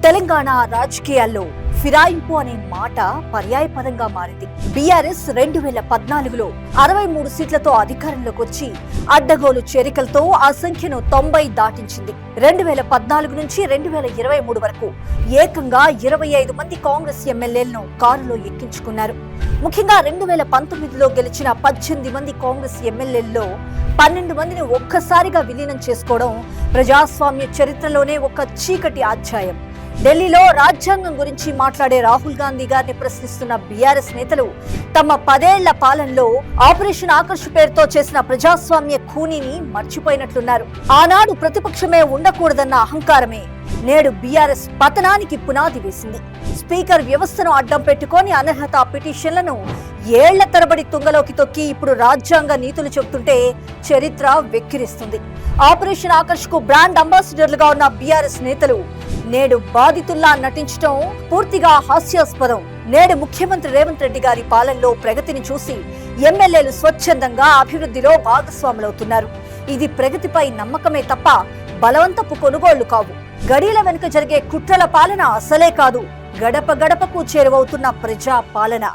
తెలంగాణ రాజకీయాల్లో ఫిరాయింపు అనే మాట పర్యాయపదంగా మారింది. బీఆర్ఎస్ 2014లో 63 సీట్లతో అధికారంలోకి వచ్చి అడ్డగోలు చేరికలతో ఆ సంఖ్యను 90 దాటించింది. 2014 నుంచి 2023 వరకు ఏకంగా 25 మంది కాంగ్రెస్ ఎమ్మెల్యేలను కారులో ఎక్కించుకున్నారు. ముఖ్యంగా 2019లో గెలిచిన 18 మంది కాంగ్రెస్ ఎమ్మెల్యేల్లో 12 మందిని ఒక్కసారిగా విలీనం చేసుకోవడం ప్రజాస్వామ్య చరిత్రలోనే ఒక చీకటి అధ్యాయం. ఢిల్లీలో రాజ్యాంగం గురించి మాట్లాడే రాహుల్ గాంధీ గారిని ప్రశ్నిస్తున్న బీఆర్ఎస్ నేతలు తమ 10 ఏళ్ల పాలనలో ఆపరేషన్ ఆకర్ష్ పేరుతో చేసిన ప్రజాస్వామ్య ఖూనీని మర్చిపోయినట్లున్నారు. ఆనాడు ప్రతిపక్షమే ఉండకూడదన్న అహంకారమే నేడు బీఆర్ఎస్ పతనానికి పునాది వేసింది. స్పీకర్ వ్యవస్థను అడ్డం పెట్టుకొని అనర్హత పిటిషన్లను ఏళ్ల తరబడి తుంగలోకి తొక్కి ఇప్పుడు రాజ్యాంగ నీతులు చెబుతుంటే చరిత్ర వెక్కిరిస్తుంది. ఆపరేషన్ ఆకర్ష్ కు బ్రాండ్ అంబాసిడర్లుగా ఉన్న బీఆర్ఎస్ నేతలు నేడు బాధితుల్లా నటించడం పూర్తిగా హాస్యాస్పదం. నేడు ముఖ్యమంత్రి రేవంత్ రెడ్డి గారి పాలనలో ప్రగతిని చూసి ఎమ్మెల్యేలు స్వచ్ఛందంగా అభివృద్ధిలో భాగస్వాములవుతున్నారు. ఇది ప్రగతిపై నమ్మకమే తప్ప బలవంతపు కొనుగోళ్లు కావు. గడియల వెనుక జరిగే కుట్రల పాలన అసలే కాదు, గడప గడపకు చేరువవుతున్న ప్రజా పాలన.